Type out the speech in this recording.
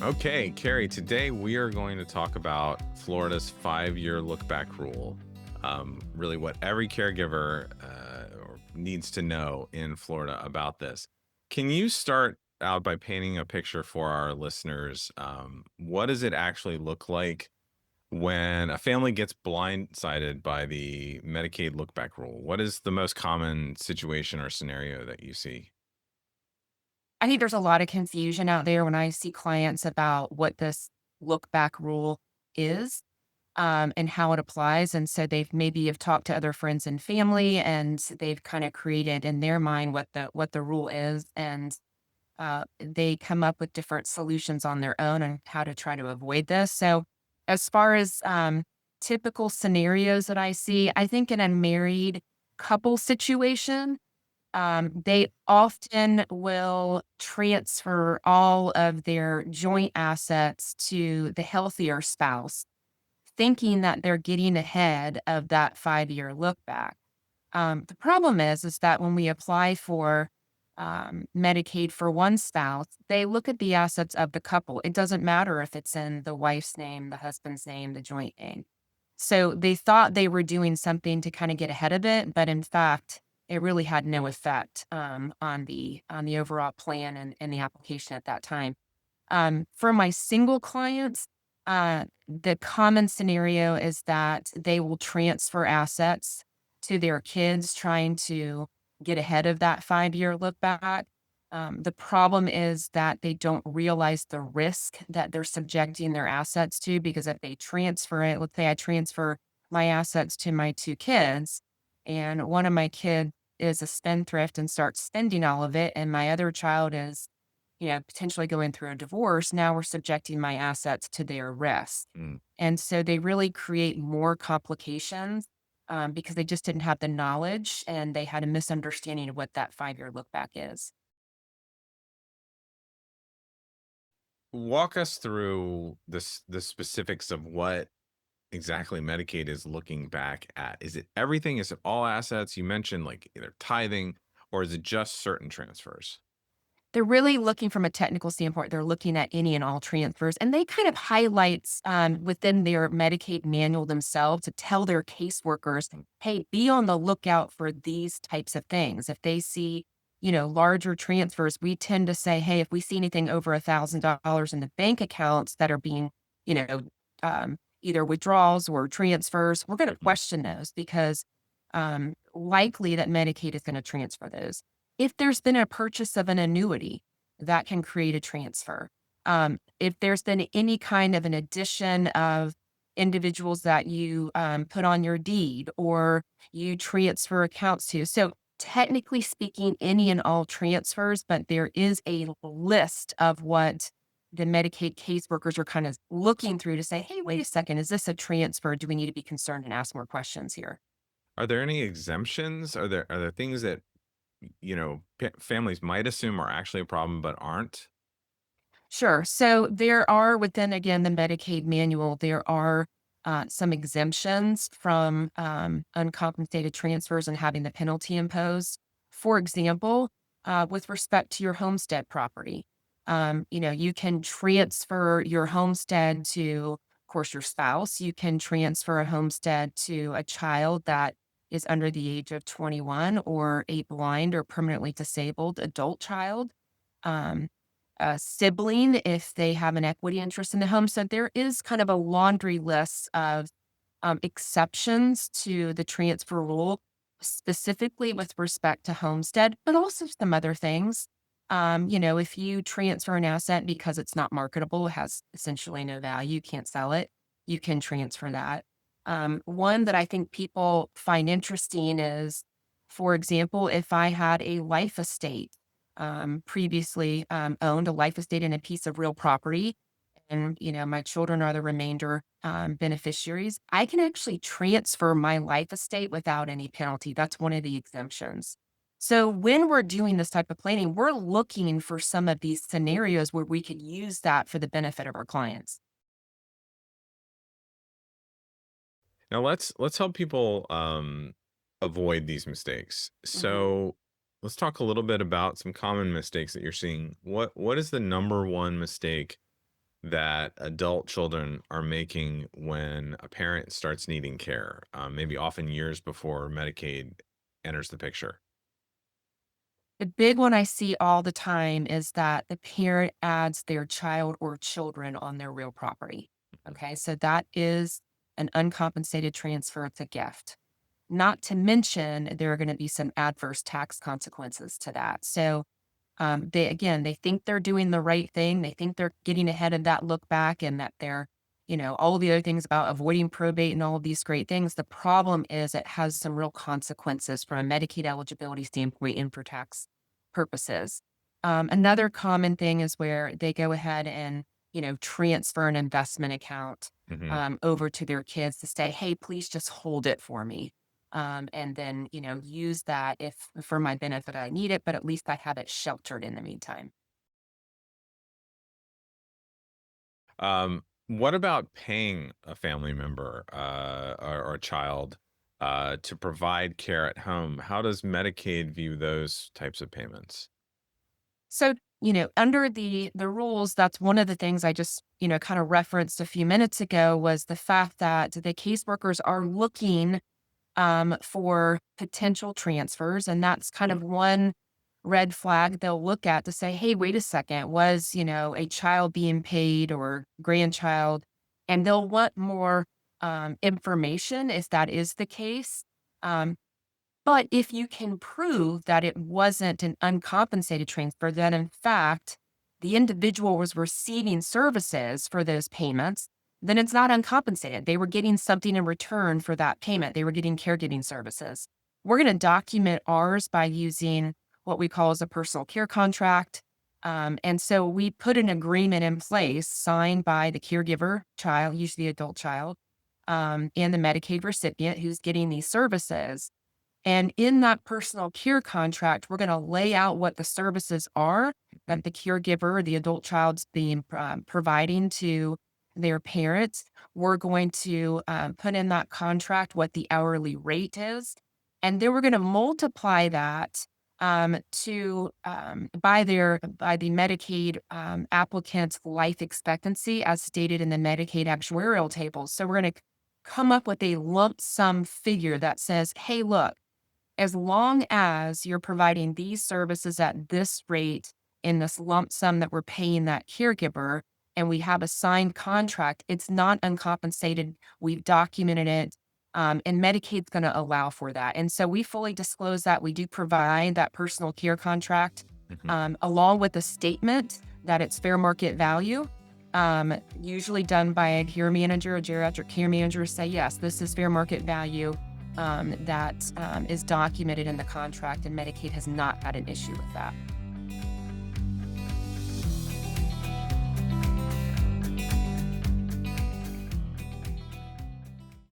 Okay, Cary, today we are going to talk about Florida's 5-year look back rule. Really, what every caregiver needs to know in Florida about this. Can you start out by painting a picture for our listeners? What does it actually look like when a family gets blindsided by the Medicaid look back rule? What is the most common situation or scenario that you see? I think there's a lot of confusion out there when I see clients about what this look back rule is, and how it applies. And so they've maybe have talked to other friends and family, and they've kind of created in their mind what the rule is, and they come up with different solutions on their own on how to try to avoid this. So, as far as typical scenarios that I see, I think in a married couple situation, they often will transfer all of their joint assets to the healthier spouse, thinking that they're getting ahead of that 5-year look back. The problem is that when we apply for Medicaid for one spouse, they look at the assets of the couple. It doesn't matter if it's in the wife's name, the husband's name, the joint name. So they thought they were doing something to kind of get ahead of it, but in fact, it really had no effect on the overall plan and the application at that time. For my single clients, the common scenario is that they will transfer assets to their kids, trying to get ahead of that 5-year look back. The problem is that they don't realize the risk that they're subjecting their assets to, because if they transfer it, let's say I transfer my assets to my two kids, and one of my kids is a spendthrift and starts spending all of it, and my other child is potentially going through a divorce. Now we're subjecting my assets to their risk. Mm. And so they really create more complications, because they just didn't have the knowledge and they had a misunderstanding of what that 5-year look back is. Walk us through the specifics of what exactly Medicaid is looking back at. Is it everything? Is it all assets? You mentioned like either tithing, or is it just certain transfers? They're really looking from a technical standpoint, they're looking at any and all transfers, and they kind of highlights, within their Medicaid manual themselves to tell their caseworkers, "Hey, be on the lookout for these types of things." If they see, larger transfers, we tend to say, "Hey, if we see anything over $1,000 in the bank accounts that are being, you know, either withdrawals or transfers, we're gonna Mm. question those because, likely that Medicaid is gonna transfer those." If there's been a purchase of an annuity, that can create a transfer. If there's been any kind of an addition of individuals that you put on your deed or you transfer accounts to. So, technically speaking, any and all transfers, but there is a list of what the Medicaid caseworkers are kind of looking through to say, hey, wait a second, is this a transfer? Do we need to be concerned and ask more questions here? Are there any exemptions? Are there things that families might assume are actually a problem but aren't? Sure. So there are within, again, the Medicaid manual, there are some exemptions from uncompensated transfers and having the penalty imposed. For example, with respect to your homestead property, you can transfer your homestead to, of course, your spouse. You can transfer a homestead to a child that is under the age of 21, or a blind or permanently disabled adult child. Um, a sibling if they have an equity interest in the home. So there is kind of a laundry list of exceptions to the transfer rule, specifically with respect to homestead, but also some other things. If you transfer an asset because it's not marketable, it has essentially no value, you can't sell it, you can transfer that. One that I think people find interesting is, for example, if I had a life estate, previously owned a life estate in a piece of real property, and my children are the remainder beneficiaries, I can actually transfer my life estate without any penalty. That's one of the exemptions. So when we're doing this type of planning, we're looking for some of these scenarios where we could use that for the benefit of our clients. Now let's help people avoid these mistakes. Mhm. So let's talk a little bit about some common mistakes that you're seeing. What is the number one mistake that adult children are making when a parent starts needing care, maybe often years before Medicaid enters the picture? The big one I see all the time is that the parent adds their child or children on their real property. Mhm. Okay, so that is an uncompensated transfer. It's a gift. Not to mention, there are going to be some adverse tax consequences to that. So, they think they're doing the right thing. They think they're getting ahead of that look back and that they're, all of the other things about avoiding probate and all of these great things. The problem is it has some real consequences from a Medicaid eligibility standpoint and for tax purposes. Another common thing is where they go ahead and, transfer an investment account Mhm. over to their kids to say, hey, please just hold it for me. And then, use that if for my benefit I need it, but at least I have it sheltered in the meantime. What about paying a family member or a child to provide care at home? How does Medicaid view those types of payments? So, under the rules, that's one of the things I just, kind of referenced a few minutes ago was the fact that the caseworkers are looking for potential transfers. And that's kind of one red flag they'll look at to say, hey, wait a second, was, a child being paid or grandchild? And they'll want more information if that is the case. Um, but if you can prove that it wasn't an uncompensated transfer, that in fact the individual was receiving services for those payments, then it's not uncompensated. They were getting something in return for that payment. They were getting caregiving services. We're going to document ours by using what we call as a personal care contract. And so we put an agreement in place signed by the caregiver child, usually the adult child, and the Medicaid recipient who's getting these services. And in that personal care contract, we're going to lay out what the services are that the caregiver, the adult child's being providing to their parents. We're going to put in that contract what the hourly rate is, and then we're going to multiply that by the Medicaid applicant's life expectancy, as stated in the Medicaid actuarial tables. So we're going to come up with a lump sum figure that says, "Hey, look." As long as you're providing these services at this rate in this lump sum that we're paying that caregiver, and we have a signed contract, it's not uncompensated. We've documented it, and Medicaid's going to allow for that. And so we fully disclose that. We do provide that personal care contract Mhm. along with a statement that it's fair market value. Usually done by a care manager, a geriatric care manager, say, yes, this is fair market value that is documented in the contract, and Medicaid has not had an issue with that.